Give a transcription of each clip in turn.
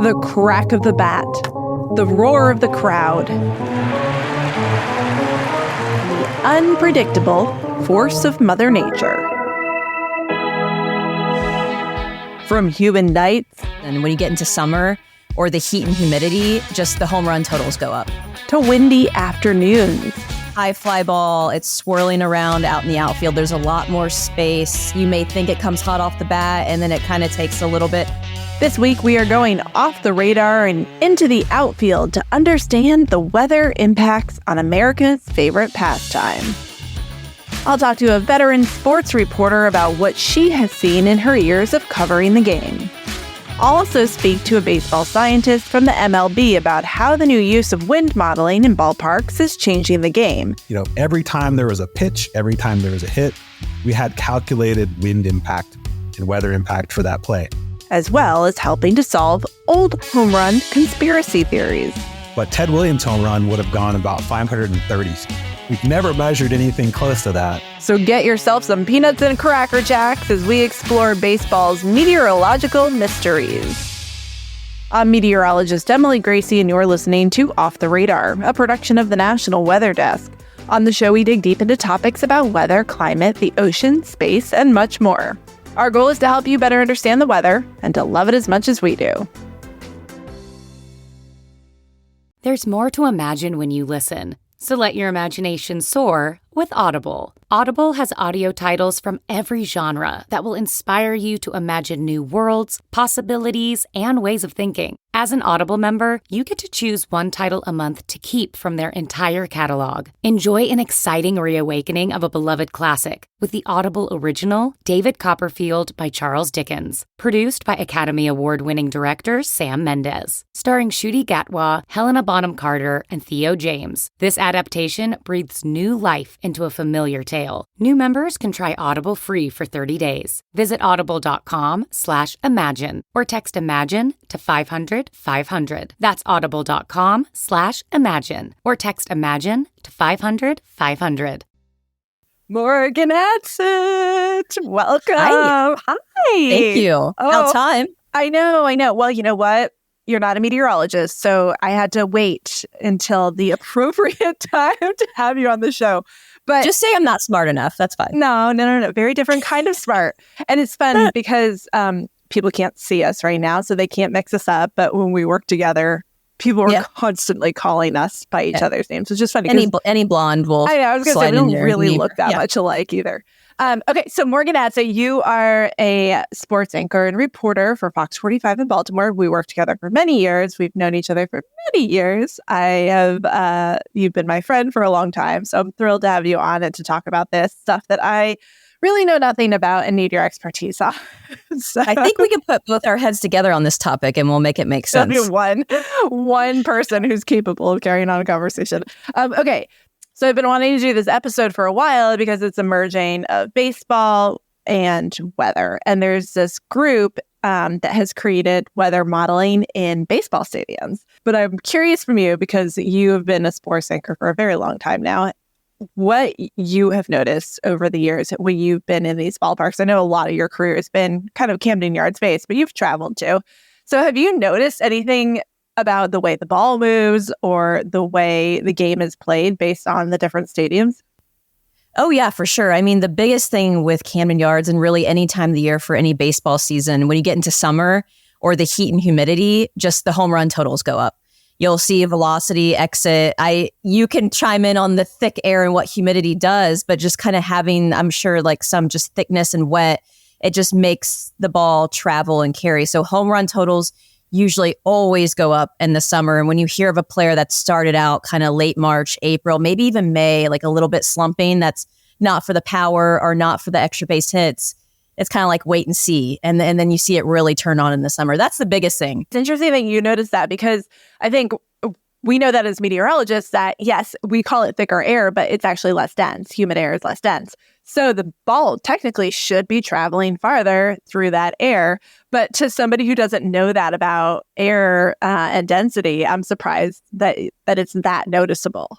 the crack of the bat, the roar of the crowd, the unpredictable force of Mother Nature. From humid nights, and when you get into summer or the heat and humidity, just the home run totals go up. To windy afternoons. High fly ball, it's swirling around out in the outfield. There's a lot more space. You may think it comes hot off the bat, and then it kind of takes a little bit. This week, we are going off the radar and into the outfield to understand the weather impacts on America's favorite pastime. I'll talk to a veteran sports reporter about what she has seen in her years of covering the game. I'll also speak to a baseball scientist from the MLB about how the new use of wind modeling in ballparks is changing the game. Every time there was a pitch, every time there was a hit, we had calculated wind impact and weather impact for that play. As well as helping to solve old home run conspiracy theories. But Ted Williams' home run would have gone about 530. We've never measured anything close to that. So get yourself some peanuts and Cracker Jacks as we explore baseball's meteorological mysteries. I'm meteorologist Emily Gracie, and you're listening to Off the Radar, a production of the National Weather Desk. On the show, we dig deep into topics about weather, climate, the ocean, space, and much more. Our goal is to help you better understand the weather and to love it as much as we do. There's more to imagine when you listen. So let your imagination soar with Audible. Audible has audio titles from every genre that will inspire you to imagine new worlds, possibilities, and ways of thinking. As an Audible member, you get to choose one title a month to keep from their entire catalog. Enjoy an exciting reawakening of a beloved classic with the Audible original David Copperfield by Charles Dickens, produced by Academy Award-winning director Sam Mendes, starring Ncuti Gatwa, Helena Bonham Carter, and Theo James. This adaptation breathes new life into a familiar tale. New members can try Audible free for 30 days. Visit audible.com/imagine or text IMAGINE to 500-500. That's audible.com/imagine or text IMAGINE to 500-500. Morgan Adsett, welcome. Hi. Hi. Thank you. About time. I know. Well, you know what? You're not a meteorologist, so I had to wait until the appropriate time to have you on the show. But just say I'm not smart enough. That's fine. No. Very different kind of smart. And it's fun because people can't see us right now, so they can't mix us up. But when we work together, people are constantly calling us by each other's names. It's just funny. Any blonde will. I know. I was going to say, we don't really look that Yeah. much alike either. Okay, so Morgan Adsett, you are a sports anchor and reporter for Fox 45 in Baltimore. We worked together for many years. We've known each other for many years. You've been my friend for a long time, so I'm thrilled to have you on and to talk about this stuff that I really know nothing about and need your expertise on. So, I think we can put both our heads together on this topic and we'll make it make sense. One person who's capable of carrying on a conversation. Okay. So I've been wanting to do this episode for a while because it's a merging of baseball and weather. And there's this group that has created weather modeling in baseball stadiums. But I'm curious from you, because you have been a sports anchor for a very long time now, what you have noticed over the years when you've been in these ballparks. I know a lot of your career has been kind of Camden Yards based, but you've traveled too. So have you noticed anything about the way the ball moves or the way the game is played based on the different stadiums? Oh, yeah, for sure. I mean, the biggest thing with Camden Yards and really any time of the year for any baseball season, when you get into summer or the heat and humidity, just the home run totals go up. You'll see velocity, exit. You can chime in on the thick air and what humidity does, but just kind of having, I'm sure, like some just thickness and wet, it just makes the ball travel and carry. So home run totals usually always go up in the summer. And when you hear of a player that started out kind of late March, April, maybe even May, like a little bit slumping, that's not for the power or not for the extra base hits, it's kind of like wait and see. And then you see it really turn on in the summer. That's the biggest thing. It's interesting that you notice that, because I think we know that as meteorologists that, yes, we call it thicker air, but it's actually less dense. Humid air is less dense. So the ball technically should be traveling farther through that air. But to somebody who doesn't know that about air and density, I'm surprised that it's that noticeable.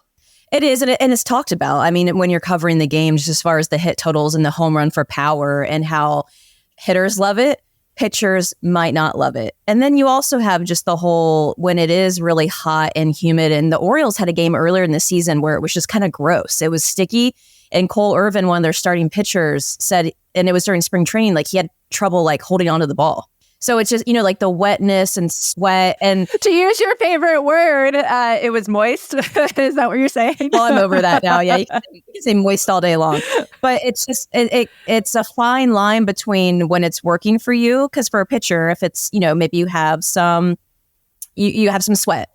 It is, and it's talked about. I mean, when you're covering the games, as far as the hit totals and the home run for power and how hitters love it, pitchers might not love it. And then you also have just the whole, when it is really hot and humid, and the Orioles had a game earlier in the season where it was just kind of gross. It was sticky. And Cole Irvin, one of their starting pitchers, said, and it was during spring training, like he had trouble like holding onto the ball. So it's just, like the wetness and sweat. And to use your favorite word, it was moist. Is that what you're saying? Well, I'm over that now. Yeah, you can say moist all day long. But it's just, it's a fine line between when it's working for you. Because for a pitcher, if it's, maybe you have some, you have some sweat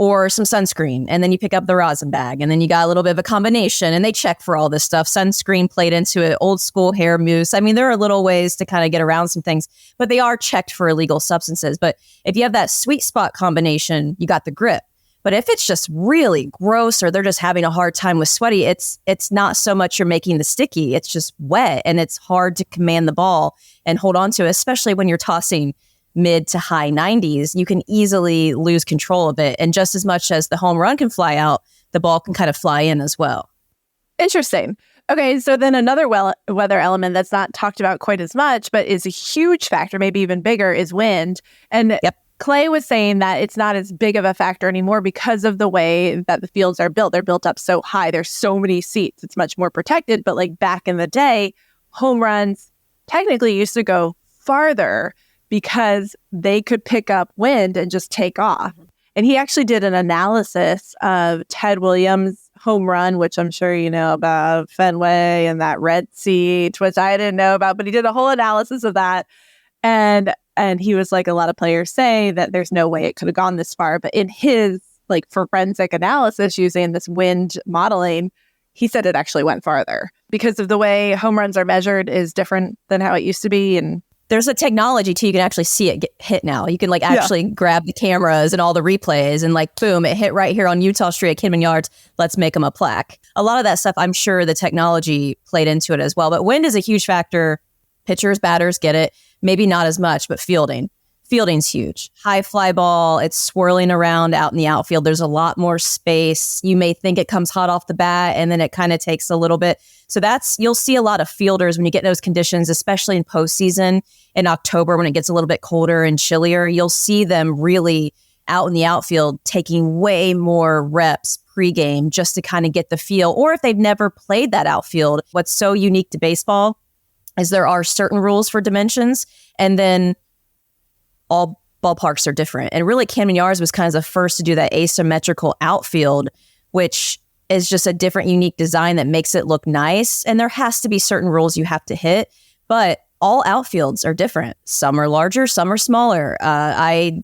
or some sunscreen, and then you pick up the rosin bag, and then you got a little bit of a combination, and they check for all this stuff. Sunscreen played into it, old school hair mousse. I mean, there are little ways to kind of get around some things, but they are checked for illegal substances. But if you have that sweet spot combination, you got the grip. But if it's just really gross, or they're just having a hard time with sweaty, it's not so much you're making the sticky, it's just wet, and it's hard to command the ball and hold on to, especially when you're tossing mid to high 90s. You can easily lose control of it. And just as much as the home run can fly out, the ball can kind of fly in as well. Interesting. Okay, so then another weather element that's not talked about quite as much, but is a huge factor, maybe even bigger, is wind. And Clay was saying that it's not as big of a factor anymore because of the way that the fields are built. They're built up so high. There's so many seats. It's much more protected. But like back in the day, home runs technically used to go farther because they could pick up wind and just take off. And he actually did an analysis of Ted Williams' home run, which I'm sure you know about, Fenway and that red seat, which I didn't know about, but he did a whole analysis of that. And he was like, a lot of players say that there's no way it could have gone this far. But in his like forensic analysis using this wind modeling, he said it actually went farther because of the way home runs are measured is different than how it used to be. And there's a technology too. You can actually see it get hit now. You can like actually grab the cameras and all the replays and like, boom, it hit right here on Utah Street at Kidman Yards. Let's make them a plaque. A lot of that stuff, I'm sure the technology played into it as well. But wind is a huge factor. Pitchers, batters get it. Maybe not as much, but fielding. Fielding's huge. High fly ball, it's swirling around out in the outfield. There's a lot more space. You may think it comes hot off the bat, and then it kind of takes a little bit. So you'll see a lot of fielders when you get in those conditions, especially in postseason in October when it gets a little bit colder and chillier. You'll see them really out in the outfield taking way more reps pregame just to kind of get the feel. Or if they've never played that outfield, what's so unique to baseball is there are certain rules for dimensions, and then all ballparks are different. And really, Camden Yards was kind of the first to do that asymmetrical outfield, which is just a different, unique design that makes it look nice. And there has to be certain rules you have to hit, but all outfields are different. Some are larger, some are smaller. I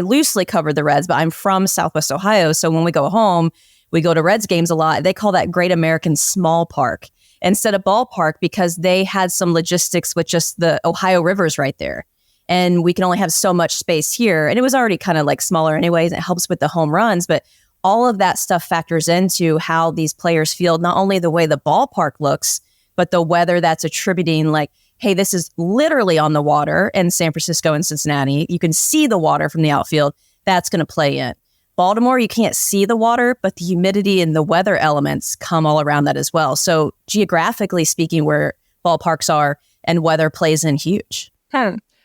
loosely covered the Reds, but I'm from Southwest Ohio. So when we go home, we go to Reds games a lot. They call that Great American Small Park instead of ballpark because they had some logistics with just the Ohio rivers right there. And we can only have so much space here. And it was already kind of like smaller anyways. And it helps with the home runs. But all of that stuff factors into how these players feel, not only the way the ballpark looks, but the weather that's attributing like, hey, this is literally on the water in San Francisco and Cincinnati. You can see the water from the outfield. That's going to play in. Baltimore, you can't see the water, but the humidity and the weather elements come all around that as well. So geographically speaking, where ballparks are and weather plays in huge.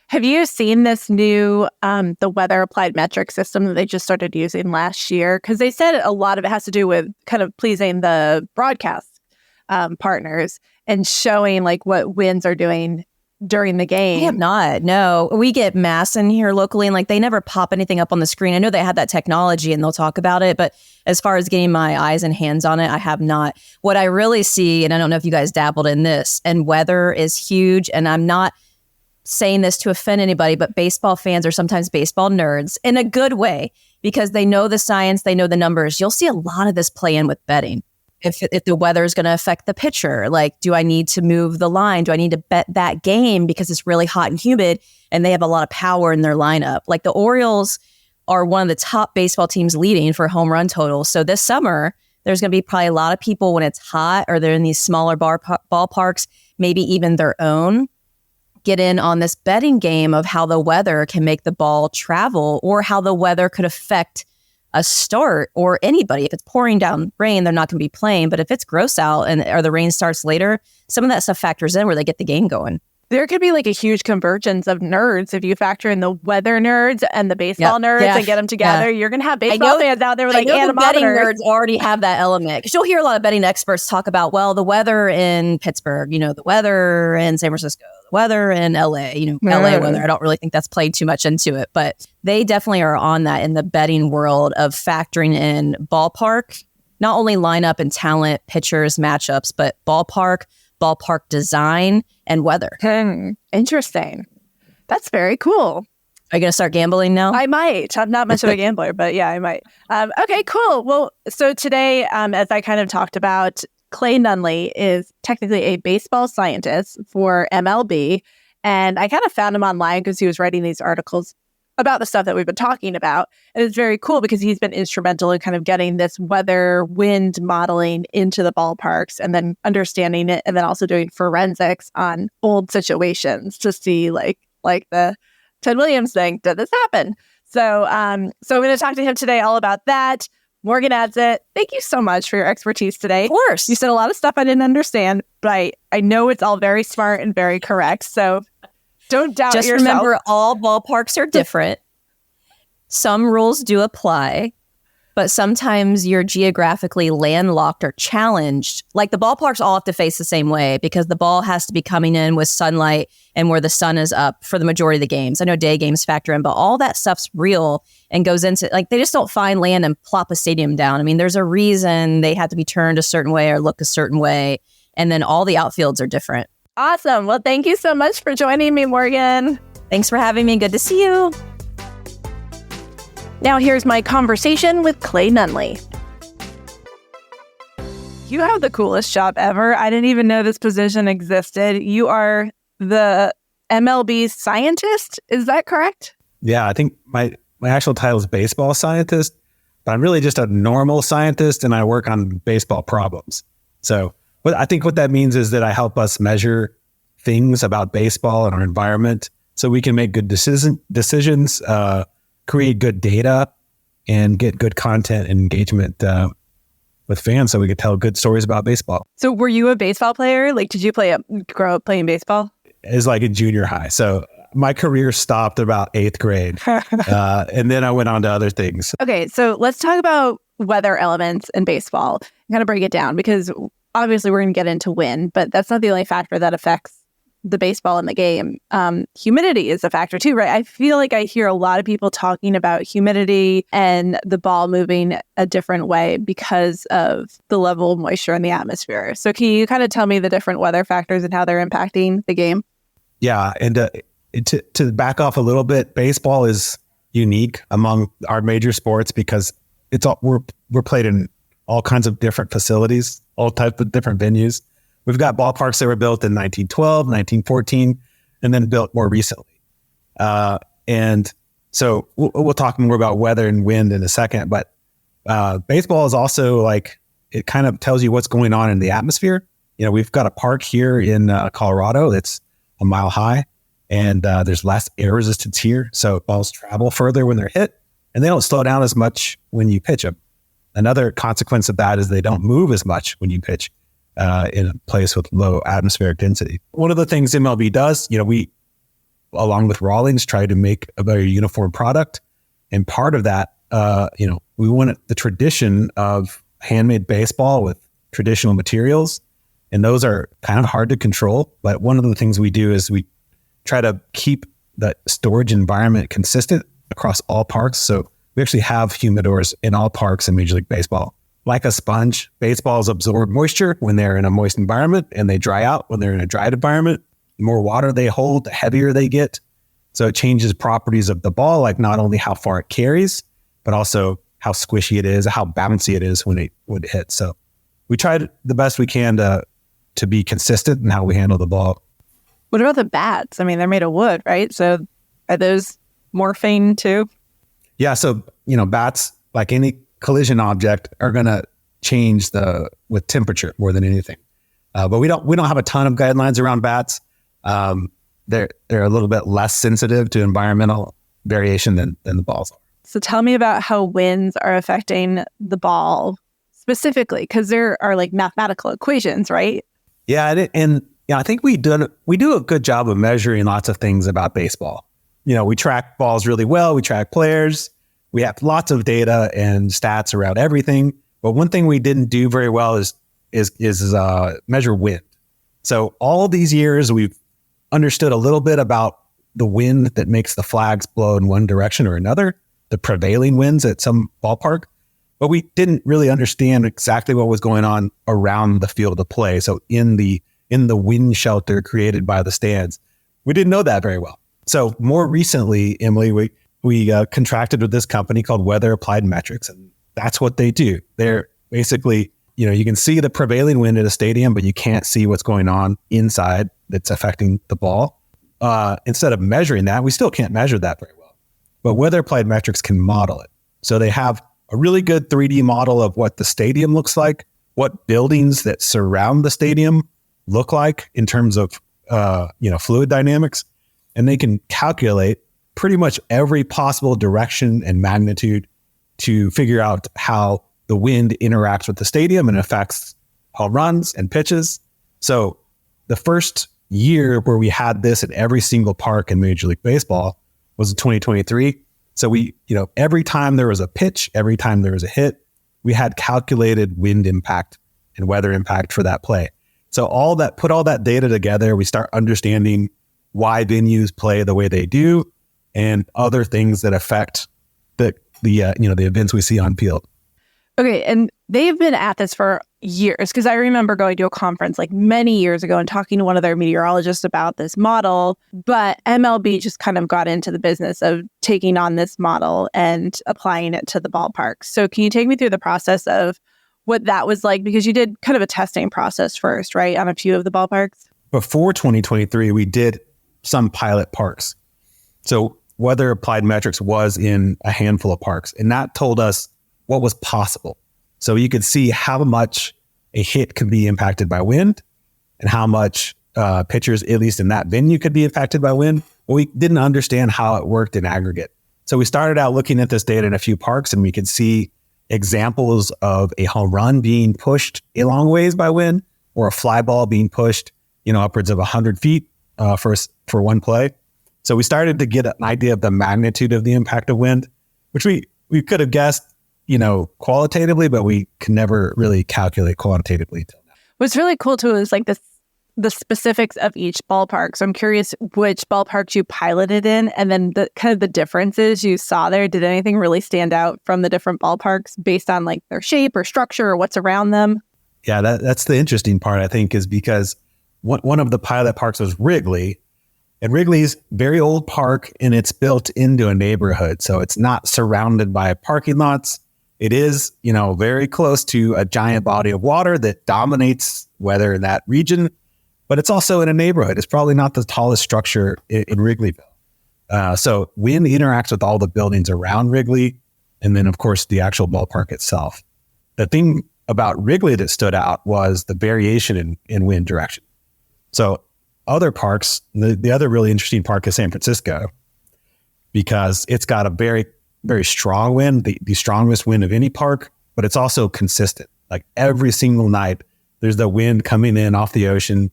Have you seen this new, the weather applied metric system that they just started using last year? Because they said a lot of it has to do with kind of pleasing the broadcast partners and showing like what winds are doing during the game. We have not. No, we get Masson here locally and like they never pop anything up on the screen. I know they had that technology and they'll talk about it, but as far as getting my eyes and hands on it, I have not. What I really see, and I don't know if you guys dabbled in this, and weather is huge. And I'm not saying this to offend anybody, but baseball fans are sometimes baseball nerds in a good way because they know the science, they know the numbers. You'll see a lot of this play in with betting. If the weather is going to affect the pitcher, like, do I need to move the line? Do I need to bet that game because it's really hot and humid and they have a lot of power in their lineup? Like the Orioles are one of the top baseball teams leading for home run total. So this summer, there's going to be probably a lot of people when it's hot or they're in these smaller ballparks, maybe even their own, get in on this betting game of how the weather can make the ball travel or how the weather could affect a start or anybody. If it's pouring down rain, they're not going to be playing. But if it's gross out or the rain starts later, some of that stuff factors in where they get the game going. there could be like a huge convergence of nerds if you factor in the weather nerds and the baseball nerds and get them together. You're going to have baseball fans out there with like the betting anemometers. nerds already have that element. Because you'll hear a lot of betting experts talk about, well, the weather in Pittsburgh, the weather in San Francisco, the weather in LA, LA weather. I don't really think that's played too much into it, but they definitely are on that in the betting world of factoring in ballpark, not only lineup and talent, pitchers, matchups, but ballpark design, and weather. Interesting. That's very cool. Are you going to start gambling now? I might. I'm not much of a gambler, but yeah, I might. Okay, cool. Well, so today, as I kind of talked about, Clay Nunley is technically a baseball scientist for MLB. And I kind of found him online because he was writing these articles about the stuff that we've been talking about. And it's very cool because he's been instrumental in kind of getting this weather, wind modeling into the ballparks and then understanding it and then also doing forensics on old situations to see like the Ted Williams thing, did this happen? So I'm going to talk to him today all about that. Morgan Adsit, thank you so much for your expertise today. Of course. You said a lot of stuff I didn't understand, but I know it's all very smart and very correct. So don't doubt yourself. Just remember, all ballparks are different. Some rules do apply, but sometimes you're geographically landlocked or challenged. Like the ballparks all have to face the same way because the ball has to be coming in with sunlight and where the sun is up for the majority of the games. I know day games factor in, but all that stuff's real and goes into, like, they just don't find land and plop a stadium down. I mean, there's a reason they have to be turned a certain way or look a certain way. And then all the outfields are different. Awesome. Well, thank you so much for joining me, Morgan. Thanks for having me. Good to see you. Now here's my conversation with Clay Nunley. You have the coolest job ever. I didn't even know this position existed. You are the MLB scientist. Is that correct? Yeah, I think my actual title is baseball scientist, but I'm really just a normal scientist and I work on baseball problems. So I think what that means is that I help us measure things about baseball and our environment so we can make good decisions, create good data, and get good content and engagement with fans so we could tell good stories about baseball. So were you a baseball player? Like, did you grow up playing baseball? It's like in junior high. So my career stopped about 8th grade. And then I went on to other things. Okay, so let's talk about weather elements in baseball. I'm going to break it down because obviously we're going to get into wind, but that's not the only factor that affects the baseball in the game. Humidity is a factor too, right? I feel like I hear a lot of people talking about humidity and the ball moving a different way because of the level of moisture in the atmosphere. So can you kind of tell me the different weather factors and how they're impacting the game? Yeah, and to back off a little bit, baseball is unique among our major sports because we're played in all kinds of different facilities, all types of different venues. We've got ballparks that were built in 1912, 1914, and then built more recently. And so we'll talk more about weather and wind in a second, but baseball is also like, it kind of tells you what's going on in the atmosphere. We've got a park here in Colorado that's a mile high, and there's less air resistance here. So balls travel further when they're hit, and they don't slow down as much when you pitch them. Another consequence of that is they don't move as much when you pitch in a place with low atmospheric density. One of the things MLB does, we, along with Rawlings, try to make a very uniform product. And part of that, we want the tradition of handmade baseball with traditional materials. And those are kind of hard to control. But one of the things we do is we try to keep the storage environment consistent across all parks. So we actually have humidors in all parks in Major League Baseball. Like a sponge, baseballs absorb moisture when they're in a moist environment, and they dry out when they're in a dried environment. The more water they hold, the heavier they get. So it changes properties of the ball, like not only how far it carries, but also how squishy it is, how bouncy it is when it hits. So we tried the best we can to be consistent in how we handle the ball. What about the bats? I mean, they're made of wood, right? So are those morphine too? Yeah. So, bats, like any collision object, are going to change with temperature more than anything. But we don't have a ton of guidelines around bats. They're a little bit less sensitive to environmental variation than the balls are. So tell me about how winds are affecting the ball specifically, because there are like mathematical equations, right? Yeah, and Yeah, I think we do a good job of measuring lots of things about baseball. We track balls really well. We track players. We have lots of data and stats around everything. But one thing we didn't do very well is measure wind. So all these years we've understood a little bit about the wind that makes the flags blow in one direction or another, the prevailing winds at some ballpark. But we didn't really understand exactly what was going on around the field of play. So in the wind shelter created by the stands, we didn't know that very well. So more recently, Emily, we contracted with this company called Weather Applied Metrics, and that's what they do. They're basically, you can see the prevailing wind at a stadium, but you can't see what's going on inside that's affecting the ball. Instead of measuring that, we still can't measure that very well. But Weather Applied Metrics can model it. So they have a really good 3D model of what the stadium looks like, what buildings that surround the stadium look like in terms of fluid dynamics, and they can calculate pretty much every possible direction and magnitude to figure out how the wind interacts with the stadium and affects home runs and pitches. So the first year where we had this at every single park in Major League Baseball was in 2023. So we, every time there was a pitch, every time there was a hit, we had calculated wind impact and weather impact for that play. So put all that data together, we start understanding why venues play the way they do and other things that affect the events we see on field. Okay, and they've been at this for years, because I remember going to a conference like many years ago and talking to one of their meteorologists about this model, but MLB just kind of got into the business of taking on this model and applying it to the ballparks. So can you take me through the process of what that was like? Because you did kind of a testing process first, right, on a few of the ballparks? Before 2023, we did some pilot parks. So Weather Applied Metrics was in a handful of parks, and that told us what was possible. So you could see how much a hit could be impacted by wind and how much pitchers, at least in that venue, could be impacted by wind. But we didn't understand how it worked in aggregate. So we started out looking at this data in a few parks, and we could see examples of a home run being pushed a long ways by wind, or a fly ball being pushed, upwards of 100 feet for one play. So we started to get an idea of the magnitude of the impact of wind, which we could have guessed, qualitatively, but we can never really calculate quantitatively until now. What's really cool too is like the specifics of each ballpark. So I'm curious which ballparks you piloted in, and then the kind of the differences you saw there. Did anything really stand out from the different ballparks based on like their shape or structure or what's around them? Yeah, that's the interesting part, I think, is because one of the pilot parks was Wrigley. And Wrigley's very old park, and it's built into a neighborhood. So it's not surrounded by parking lots. It is, very close to a giant body of water that dominates weather in that region, but it's also in a neighborhood. It's probably not the tallest structure in Wrigleyville. So wind interacts with all the buildings around Wrigley, and then, of course, the actual ballpark itself. The thing about Wrigley that stood out was the variation in wind direction. So other parks, the other really interesting park is San Francisco, because it's got a very, very strong wind, the strongest wind of any park, but it's also consistent. Like every single night, there's the wind coming in off the ocean,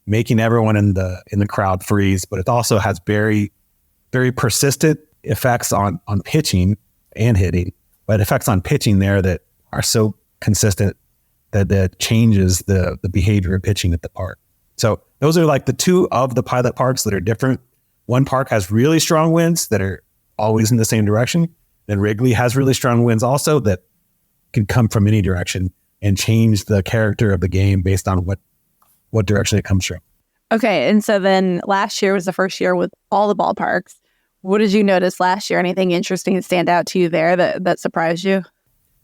making everyone in the crowd freeze. But it also has very, very persistent effects on pitching and hitting, but effects on pitching there that are so consistent that changes the behavior of pitching at the park. So those are like the two of the pilot parks that are different. One park has really strong winds that are always in the same direction. Then Wrigley has really strong winds also that can come from any direction and change the character of the game based on what direction it comes from. Okay, and so then last year was the first year with all the ballparks. What did you notice last year? Anything interesting to stand out to you there that surprised you?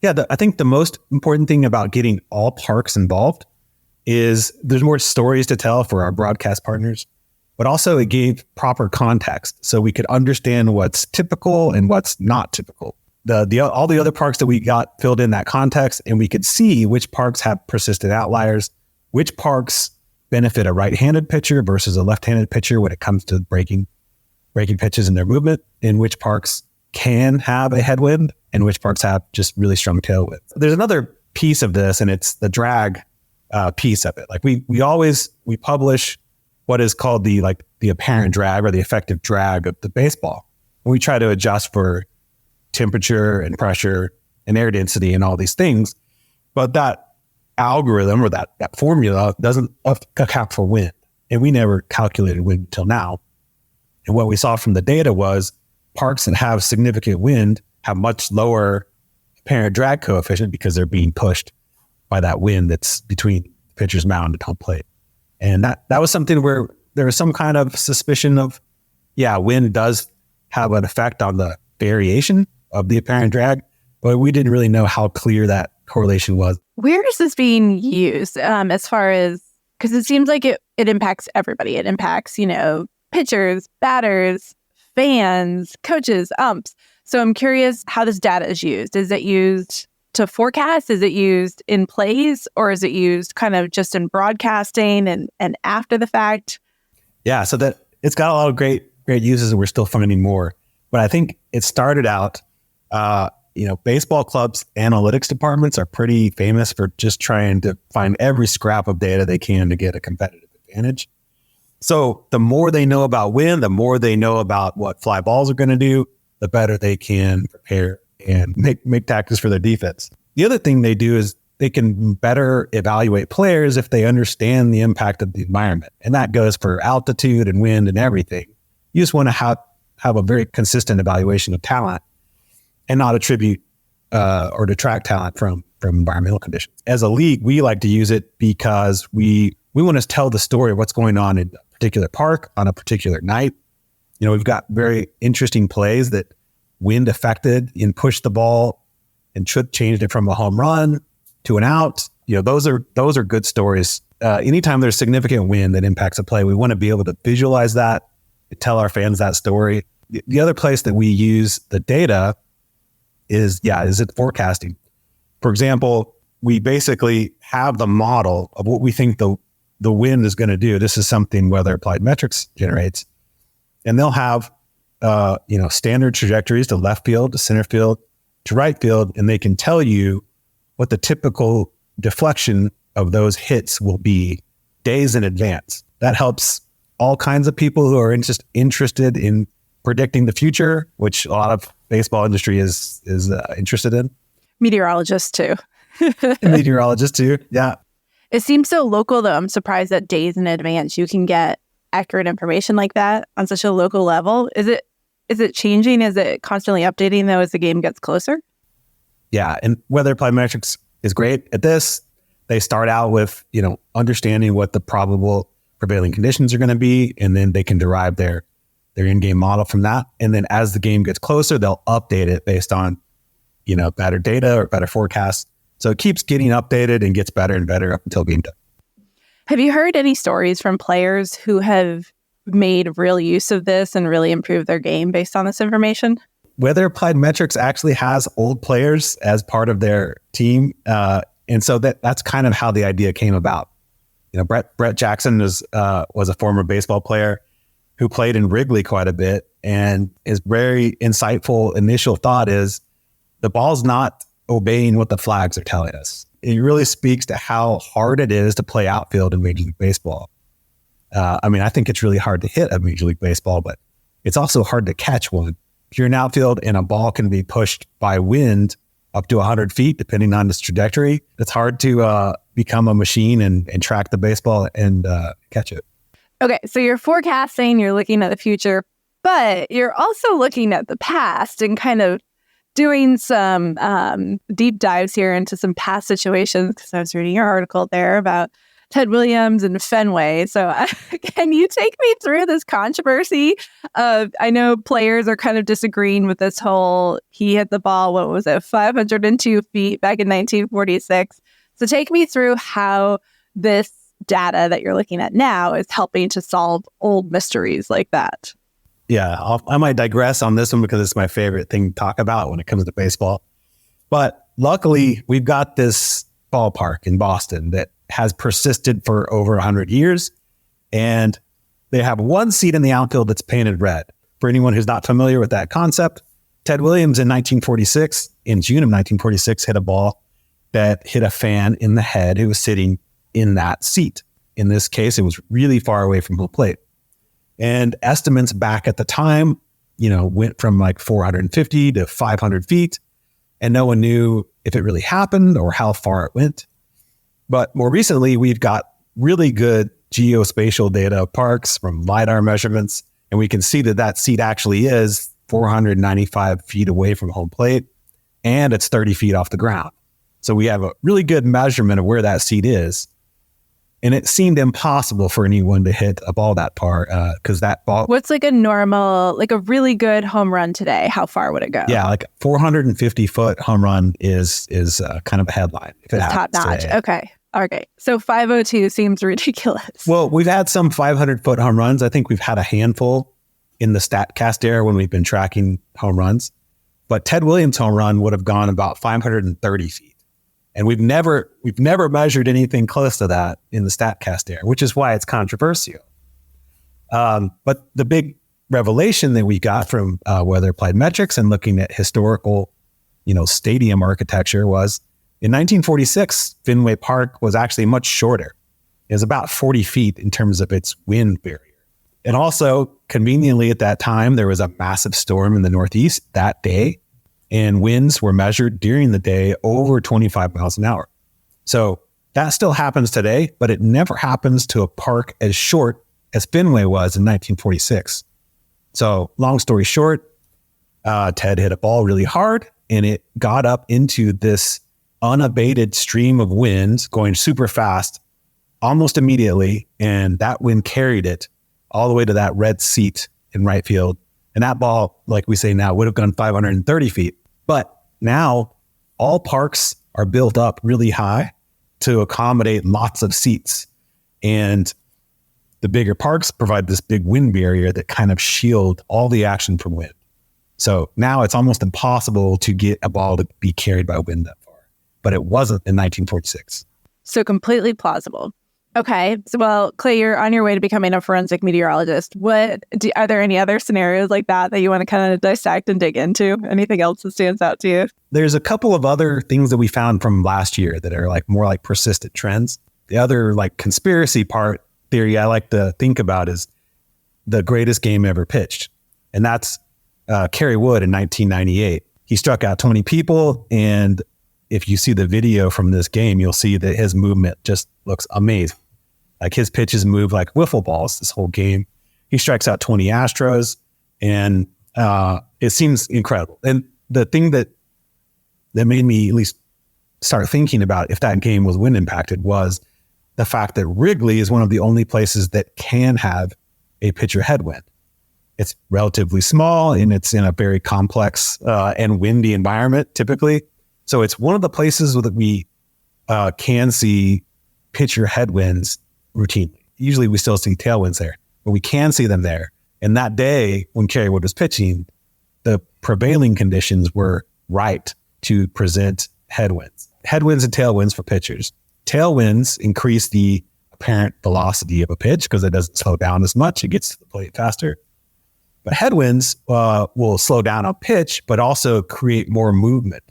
Yeah, I think the most important thing about getting all parks involved is there's more stories to tell for our broadcast partners, but also it gave proper context so we could understand what's typical and what's not typical. All the other parks that we got filled in that context, and we could see which parks have persistent outliers, which parks benefit a right-handed pitcher versus a left-handed pitcher when it comes to breaking pitches in their movement, and which parks can have a headwind and which parks have just really strong tailwinds. There's another piece of this, and it's the drag piece of it. Like we publish what is called the apparent drag or the effective drag of the baseball. And we try to adjust for temperature and pressure and air density and all these things. But that algorithm or that formula doesn't account for wind. And we never calculated wind until now. And what we saw from the data was parks that have significant wind have much lower apparent drag coefficient because they're being pushed by that wind that's between pitcher's mound and home plate. And that was something where there was some kind of suspicion of, wind does have an effect on the variation of the apparent drag, but we didn't really know how clear that correlation was. Where is this being used as far as, because it seems like it impacts everybody. It impacts, pitchers, batters, fans, coaches, umps. So I'm curious how this data is used. Is it used to forecast? Is it used in plays, or is it used kind of just in broadcasting and after the fact? Yeah, so that it's got a lot of great uses, and we're still finding more. But I think it started out, baseball clubs' analytics departments are pretty famous for just trying to find every scrap of data they can to get a competitive advantage. So the more they know about wind, the more they know about what fly balls are going to do, the better they can prepare and make tactics for their defense. The other thing they do is they can better evaluate players if they understand the impact of the environment. And that goes for altitude and wind and everything. You just want to have a very consistent evaluation of talent and not attribute or detract talent from environmental conditions. As a league, we like to use it because we want to tell the story of what's going on in a particular park on a particular night. We've got very interesting plays that wind affected and pushed the ball and changed it from a home run to an out. Those are good stories. Anytime there's significant wind that impacts a play, we want to be able to visualize that, tell our fans that story. The other place that we use the data is it forecasting. For example, we basically have the model of what we think the wind is going to do. This is something Weather Applied Metrics generates. And they'll have, standard trajectories to left field, to center field, to right field, and they can tell you what the typical deflection of those hits will be days in advance. That helps all kinds of people who are interested in predicting the future, which a lot of baseball industry is interested in. Meteorologists too. Meteorologists too, yeah. It seems so local, though. I'm surprised that days in advance you can get accurate information like that on such a local level. Is it changing? Is it constantly updating, though, as the game gets closer? Yeah, and Weather Applied Metrics is great at this. They start out with, understanding what the probable prevailing conditions are going to be, and then they can derive their in-game model from that. And then as the game gets closer, they'll update it based on, better data or better forecasts. So it keeps getting updated and gets better and better up until game time. Have you heard any stories from players who have made real use of this and really improved their game based on this information? Weather Applied Metrics actually has old players as part of their team. And so that's kind of how the idea came about. Brett Jackson was a former baseball player who played in Wrigley quite a bit. And his very insightful initial thought is the ball's not obeying what the flags are telling us. It really speaks to how hard it is to play outfield in Major League Baseball. I think it's really hard to hit a Major League Baseball, but it's also hard to catch one. If you're in outfield and a ball can be pushed by wind up to 100 feet, depending on its trajectory, it's hard to become a machine and track the baseball and catch it. Okay, so you're forecasting, you're looking at the future, but you're also looking at the past and kind of doing some deep dives here into some past situations, because I was reading your article there about Ted Williams and Fenway. So can you take me through this controversy of, I know players are kind of disagreeing with this whole, he hit the ball, 502 feet back in 1946. So take me through how this data that you're looking at now is helping to solve old mysteries like that. Yeah, I might digress on this one because it's my favorite thing to talk about when it comes to baseball. But luckily, we've got this ballpark in Boston that has persisted for over 100 years. And they have one seat in the outfield that's painted red. For anyone who's not familiar with that concept, Ted Williams in June of 1946, hit a ball that hit a fan in the head who was sitting in that seat. In this case, it was really far away from home plate. And estimates back at the time, went from like 450 to 500 feet. And no one knew if it really happened or how far it went. But more recently, we've got really good geospatial data of parks from LiDAR measurements. And we can see that seat actually is 495 feet away from home plate. And it's 30 feet off the ground. So we have a really good measurement of where that seat is. And it seemed impossible for anyone to hit a ball that far because that ball... What's like a normal, like a really good home run today? How far would it go? Yeah, like 450-foot home run is kind of a headline. It's top notch. Today. Okay. So 502 seems ridiculous. Well, we've had some 500-foot home runs. I think we've had a handful in the StatCast era when we've been tracking home runs. But Ted Williams' home run would have gone about 530 feet. And we've never measured anything close to that in the StatCast era, which is why it's controversial. But the big revelation that we got from Weather Applied Metrics and looking at historical, stadium architecture was in 1946, Fenway Park was actually much shorter. It was about 40 feet in terms of its wind barrier. And also, conveniently at that time, there was a massive storm in the Northeast that day. And winds were measured during the day over 25 miles an hour. So that still happens today, but it never happens to a park as short as Fenway was in 1946. So long story short, Ted hit a ball really hard and it got up into this unabated stream of winds going super fast almost immediately. And that wind carried it all the way to that red seat in right field. And that ball, like we say now, would have gone 530 feet. But now all parks are built up really high to accommodate lots of seats. And the bigger parks provide this big wind barrier that kind of shield all the action from wind. So now it's almost impossible to get a ball to be carried by wind that far. But it wasn't in 1946. So completely plausible. Okay. So, well, Clay, you're on your way to becoming a forensic meteorologist. Are there any other scenarios like that you want to kind of dissect and dig into? Anything else that stands out to you? There's a couple of other things that we found from last year that are like more like persistent trends. The other like conspiracy theory I like to think about is the greatest game ever pitched. And that's Kerry Wood in 1998. He struck out 20 people. And if you see the video from this game, you'll see that his movement just looks amazing. Like his pitches move like wiffle balls this whole game. He strikes out 20 Astros and it seems incredible. And the thing that made me at least start thinking about if that game was wind impacted was the fact that Wrigley is one of the only places that can have a pitcher headwind. It's relatively small and it's in a very complex and windy environment typically. So it's one of the places that we can see pitcher headwinds routinely. Usually we still see tailwinds there, but we can see them there. And that day when Kerry Wood was pitching, the prevailing conditions were right to present headwinds. Headwinds and tailwinds for pitchers. Tailwinds increase the apparent velocity of a pitch because it doesn't slow down as much. It gets to the plate faster. But headwinds will slow down a pitch, but also create more movement.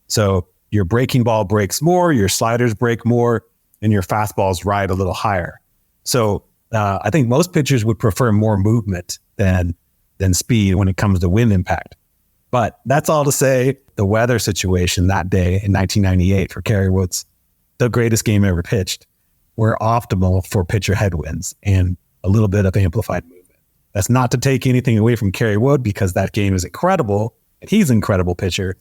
So your breaking ball breaks more, your sliders break more, and your fastballs ride a little higher. So I think most pitchers would prefer more movement than speed when it comes to wind impact. But that's all to say the weather situation that day in 1998 for Kerry Wood's the greatest game ever pitched were optimal for pitcher headwinds and a little bit of amplified movement. That's not to take anything away from Kerry Wood because that game is incredible and he's an incredible pitcher,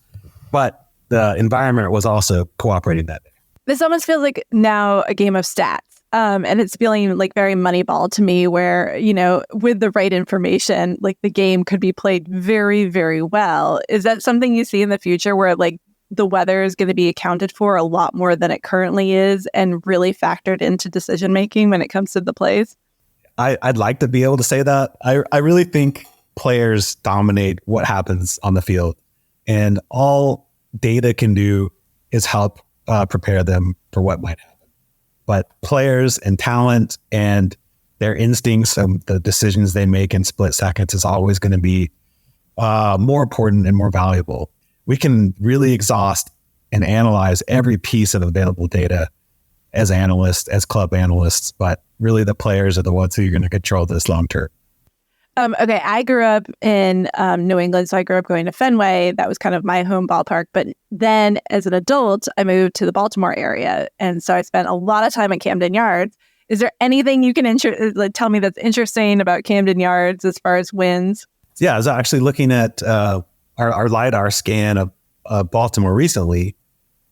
but the environment was also cooperating that day. This almost feels like now a game of stats. And it's feeling like very Moneyball to me where, with the right information, like the game could be played very, very well. Is that something you see in the future where like the weather is going to be accounted for a lot more than it currently is and really factored into decision making when it comes to the plays? I'd like to be able to say that. I really think players dominate what happens on the field. And all data can do is help prepare them for what might happen. But players and talent and their instincts and the decisions they make in split seconds is always going to be more important and more valuable. We can really exhaust and analyze every piece of available data as analysts, as club analysts, but really the players are the ones who are going to control this long term. Okay, I grew up in New England, so I grew up going to Fenway. That was kind of my home ballpark. But then as an adult, I moved to the Baltimore area. And so I spent a lot of time at Camden Yards. Is there anything you can tell me that's interesting about Camden Yards as far as wins? Yeah, I was actually looking at our LiDAR scan of Baltimore recently,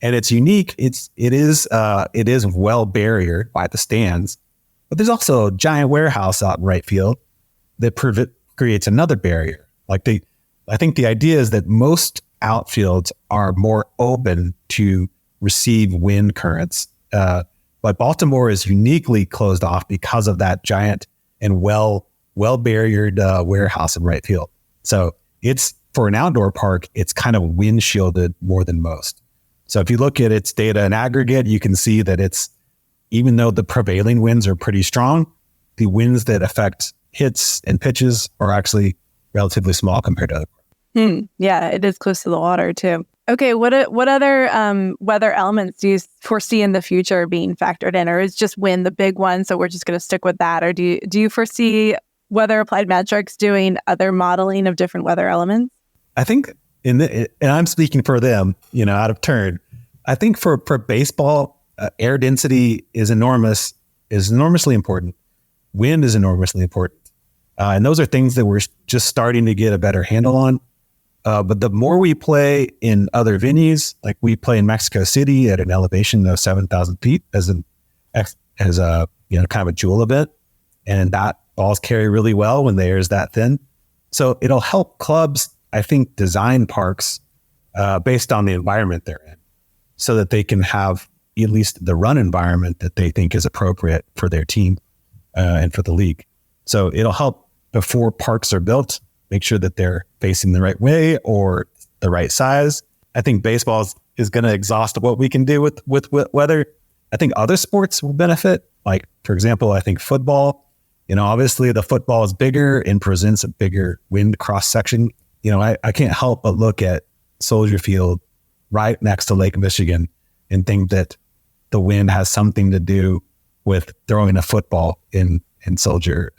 and it's unique. It is well barriered by the stands, but there's also a giant warehouse out in right field that creates another barrier. I think the idea is that most outfields are more open to receive wind currents, but Baltimore is uniquely closed off because of that giant and well barriered warehouse in right field. So it's, for an outdoor park, it's kind of wind shielded more than most. So if you look at its data in aggregate, you can see that even though the prevailing winds are pretty strong, the winds that affect hits and pitches are actually relatively small compared to other. Yeah, it is close to the water too. Okay, what other weather elements do you foresee in the future being factored in, or is just wind the big one, so we're just going to stick with that? Or do you foresee Weather Applied Metrics doing other modeling of different weather elements? I think, and I'm speaking for them, out of turn, I think for baseball, air density is enormously important. Wind is enormously important. And those are things that we're just starting to get a better handle on. But the more we play in other venues, like we play in Mexico City at an elevation of 7,000 feet as a kind of a jewel event, and that balls carry really well when the air is that thin. So it'll help clubs, I think, design parks based on the environment they're in, so that they can have at least the run environment that they think is appropriate for their team and for the league. So it'll help before parks are built, make sure that they're facing the right way or the right size. I think baseball is going to exhaust what we can do with weather. I think other sports will benefit. Like, for example, I think football, obviously the football is bigger and presents a bigger wind cross section. I can't help but look at Soldier Field right next to Lake Michigan and think that the wind has something to do with throwing a football in Soldier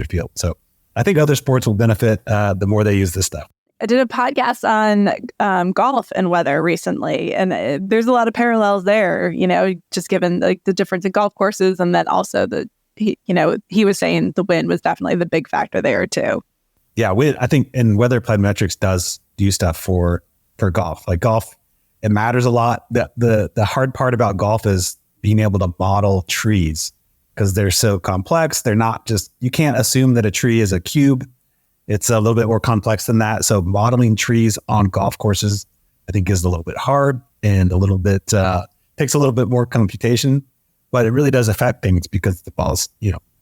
Field. So I think other sports will benefit the more they use this stuff. I did a podcast on golf and weather recently, and there's a lot of parallels there, just given the difference in golf courses, and then also he was saying the wind was definitely the big factor there too. Yeah, I think, and Weather Applied Metrics does do stuff for golf. Like golf, it matters a lot. The hard part about golf is being able to model trees, because they're so complex. They're not just, you can't assume that a tree is a cube. It's a little bit more complex than that. So modeling trees on golf courses, I think, is a little bit hard and a little bit, takes a little bit more computation, but it really does affect things because the balls,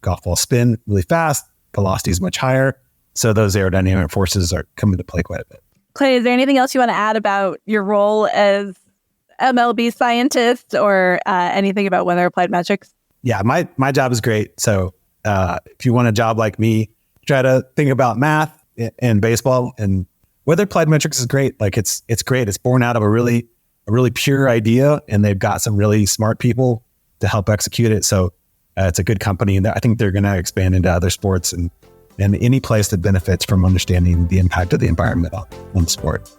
golf balls spin really fast, velocity is much higher. So those aerodynamic forces are coming to play quite a bit. Clay, is there anything else you want to add about your role as MLB scientist or anything about Weather Applied Metrics? Yeah, my job is great. So if you want a job like me, try to think about math and baseball, and Weather Applied Metrics is great. Like it's great. It's born out of a really pure idea, and they've got some really smart people to help execute it. So it's a good company, and I think they're going to expand into other sports and any place that benefits from understanding the impact of the environment on sport.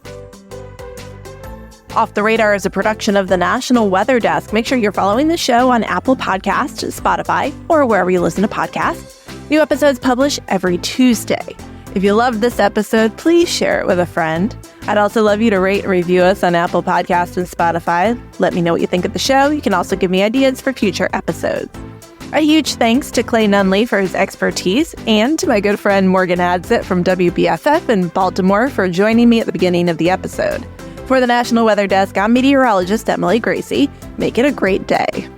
Off the Radar is a production of the National Weather Desk. Make sure you're following the show on Apple Podcasts, Spotify, or wherever you listen to podcasts. New episodes publish every Tuesday. If you loved this episode, please share it with a friend. I'd also love you to rate and review us on Apple Podcasts and Spotify. Let me know what you think of the show. You can also give me ideas for future episodes. A huge thanks to Clay Nunley for his expertise, and to my good friend Morgan Adsit from WBFF in Baltimore for joining me at the beginning of the episode. For the National Weather Desk, I'm meteorologist Emily Gracie. Make it a great day.